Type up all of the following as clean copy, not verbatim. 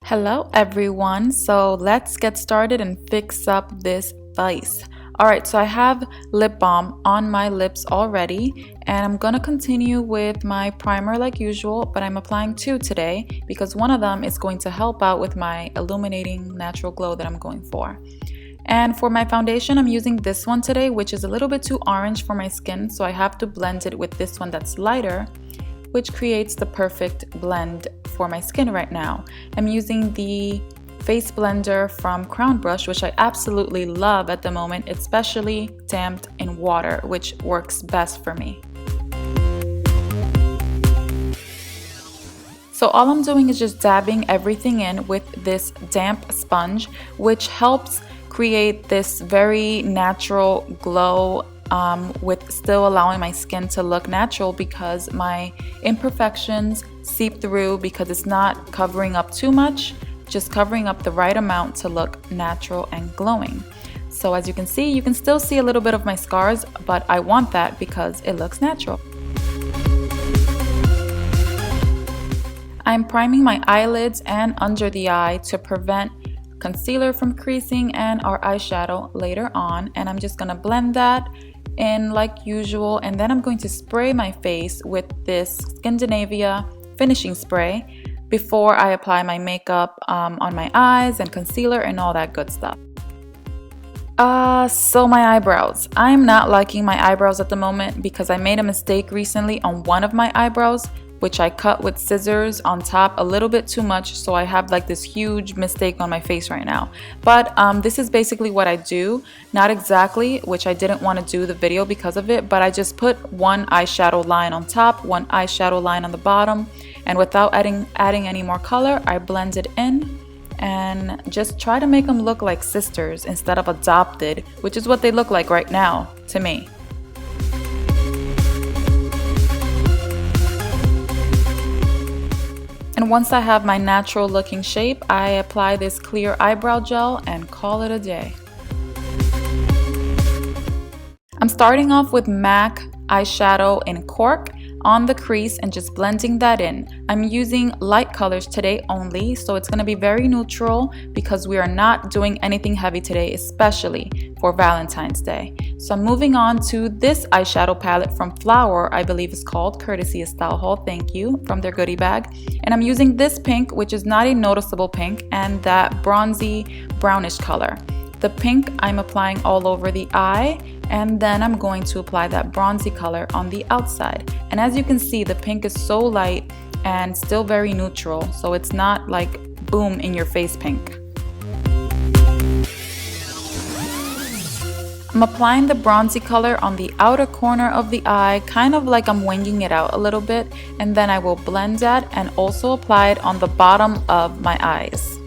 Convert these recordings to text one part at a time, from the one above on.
Hello everyone, so let's get started and fix up this face. Alright, so I have lip balm on my lips already and I'm gonna continue with my primer like usual, but I'm applying two today because one of them is going to help out with my illuminating natural glow that I'm going for. And for my foundation, I'm using this one today, which is a little bit too orange for my skin, so I have to blend it with this one that's lighter, which creates the perfect blend for my skin right now. I'm using the face blender from Crown Brush, which I absolutely love at the moment, especially damped in water, which works best for me. So all I'm doing is just dabbing everything in with this damp sponge, which helps create this very natural glow with still allowing my skin to look natural because my imperfections seep through because it's not covering up too much, just covering up the right amount to look natural and glowing. So as you can see, you can still see a little bit of my scars, but I want that because it looks natural. I'm priming my eyelids and under the eye to prevent concealer from creasing and our eyeshadow later on, and I'm just gonna blend that in like usual, and then I'm going to spray my face with this Scandinavia finishing spray before I apply my makeup on my eyes and concealer and all that good stuff. So my eyebrows. I'm not liking my eyebrows at the moment because I made a mistake recently on one of my eyebrows, which I cut with scissors on top a little bit too much, so I have like this huge mistake on my face right now. But this is basically what I do, not exactly, which I didn't want to do the video because of it, but I just put one eyeshadow line on top, one eyeshadow line on the bottom, and without adding any more color, I blend it in and just try to make them look like sisters instead of adopted, which is what they look like right now to me. And once I have my natural looking shape, I apply this clear eyebrow gel and call it a day. I'm starting off with MAC eyeshadow in Cork on the crease and just blending that in. I'm using light colors today only, so it's going to be very neutral because we are not doing anything heavy today, especially for Valentine's Day. So I'm moving on to this eyeshadow palette from Flower, I believe it's called, courtesy of Style Haul, thank you, from their goodie bag. And I'm using this pink, which is not a noticeable pink, and that bronzy brownish color. The pink I'm applying all over the eye, and then I'm going to apply that bronzy color on the outside. And as you can see, the pink is so light and still very neutral, so it's not like boom in your face pink. I'm applying the bronzy color on the outer corner of the eye, kind of like I'm winging it out a little bit, and then I will blend that and also apply it on the bottom of my eyes.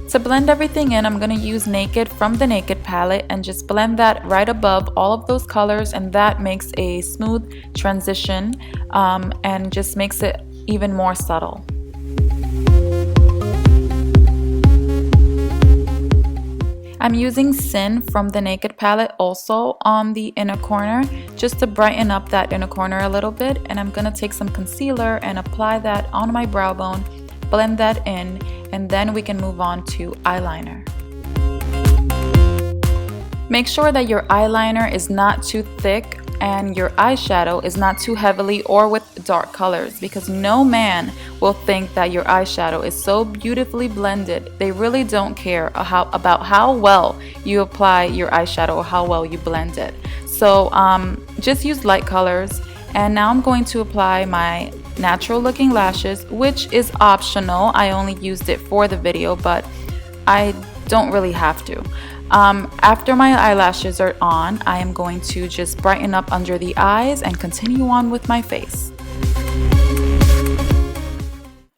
To blend everything in, I'm going to use Naked from the Naked palette and just blend that right above all of those colors, and that makes a smooth transition and just makes it even more subtle. I'm using Sin from the Naked palette also on the inner corner just to brighten up that inner corner a little bit, and I'm going to take some concealer and apply that on my brow bone, blend that in, and then we can move on to eyeliner. Make sure that your eyeliner is not too thick and your eyeshadow is not too heavily or with dark colors, because no man will think that your eyeshadow is so beautifully blended. They really don't care about how well you apply your eyeshadow or how well you blend it. So just use light colors. And now I'm going to apply my natural looking lashes, which is optional. I only used it for the video, but I don't really have to. After my eyelashes are on, I am going to just brighten up under the eyes and continue on with my face.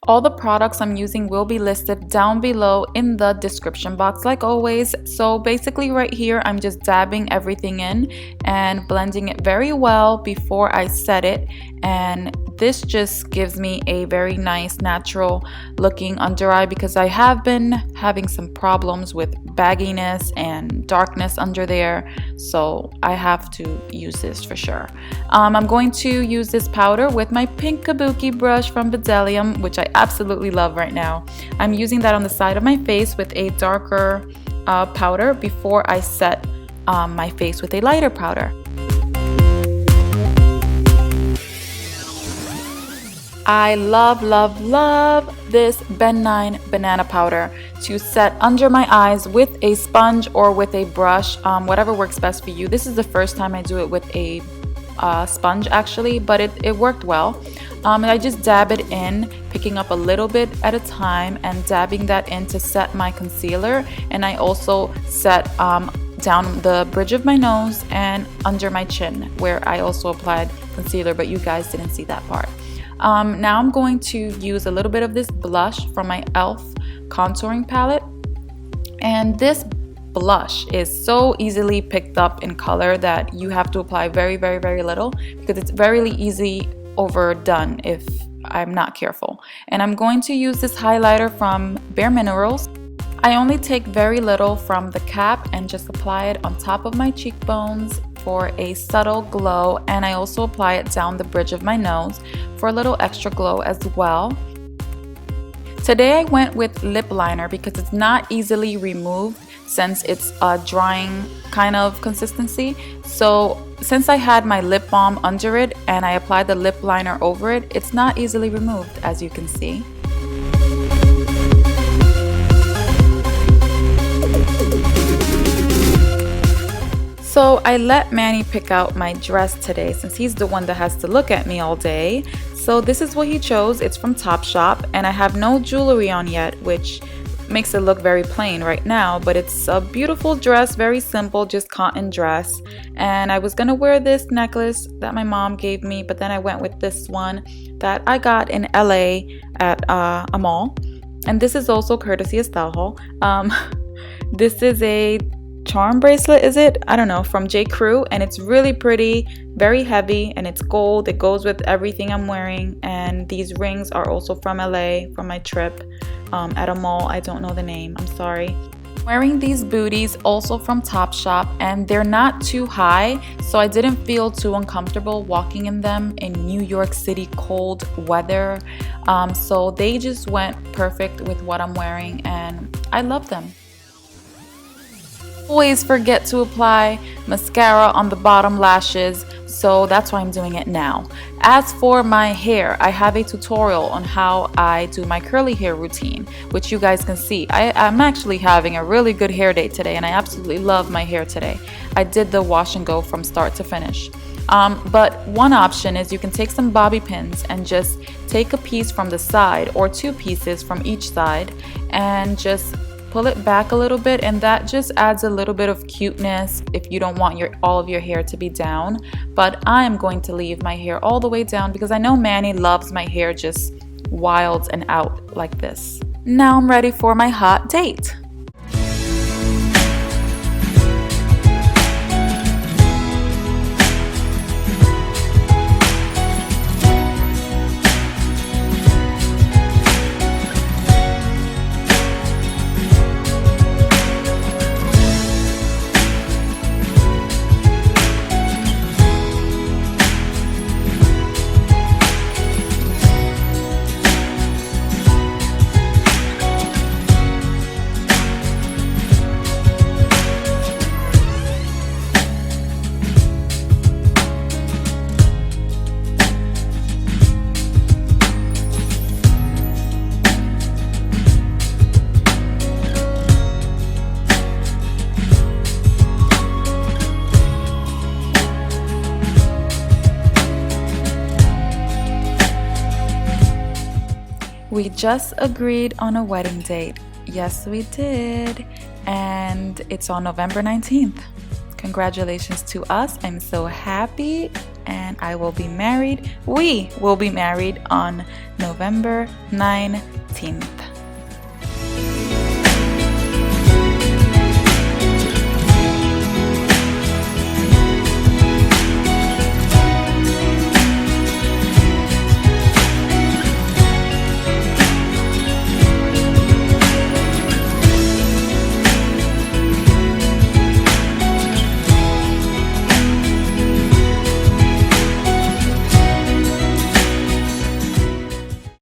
All the products I'm using will be listed down below in the description box like always. So basically right here, I'm just dabbing everything in and blending it very well before I set it, and this just gives me a very nice natural looking under eye because I have been having some problems with bagginess and darkness under there, so I have to use this for sure. I'm going to use this powder with my pink kabuki brush from Bdellium, which I absolutely love right now. I'm using that on the side of my face with a darker powder before I set my face with a lighter powder. I love this Ben 9 banana powder to set under my eyes with a sponge or with a brush, whatever works best for you. This is the first time I do it with a sponge actually, but it worked well. And I just dab it in, picking up a little bit at a time and dabbing that in to set my concealer. And I also set down the bridge of my nose and under my chin, where I also applied concealer, but you guys didn't see that part. Now I'm going to use a little bit of this blush from my e.l.f. contouring palette. And this blush is so easily picked up in color that you have to apply very little because it's very easy overdone if I'm not careful. And I'm going to use this highlighter from Bare Minerals. I only take very little from the cap and just apply it on top of my cheekbones for a subtle glow, and I also apply it down the bridge of my nose for a little extra glow as well. Today I went with lip liner because it's not easily removed since it's a drying kind of consistency. So since I had my lip balm under it and I applied the lip liner over it, it's not easily removed, as you can see. So I let Manny pick out my dress today since he's the one that has to look at me all day. So this is what he chose. It's from Topshop and I have no jewelry on yet, which makes it look very plain right now, but it's a beautiful dress, very simple, just cotton dress. And I was gonna wear this necklace that my mom gave me, but then I went with this one that I got in LA at a mall. And this is also courtesy of Style This is a charm bracelet, is it? I don't know, from J. Crew, and it's really pretty, very heavy, and it's gold. It goes with everything I'm wearing. And these rings are also from LA from my trip at a mall. I don't know the name, I'm sorry. Wearing these booties also from Topshop, and they're not too high, so I didn't feel too uncomfortable walking in them in New York City cold weather. So they just went perfect with what I'm wearing, and I love them. Always forget to apply mascara on the bottom lashes, so that's why I'm doing it now. As for my hair, I have a tutorial on how I do my curly hair routine, which you guys can see. I'm actually having a really good hair day today, and I absolutely love my hair today. I did the wash and go from start to finish. But one option is you can take some bobby pins and just take a piece from the side or 2 pieces from each side and just pull it back a little bit, and that just adds a little bit of cuteness if you don't want all of your hair to be down. But I am going to leave my hair all the way down because I know Manny loves my hair just wild and out like this. Now I'm ready for my hot date. We just agreed on a wedding date. Yes, we did. And it's on November 19th. Congratulations to us. I'm so happy. And I will be married. We will be married on November 19th.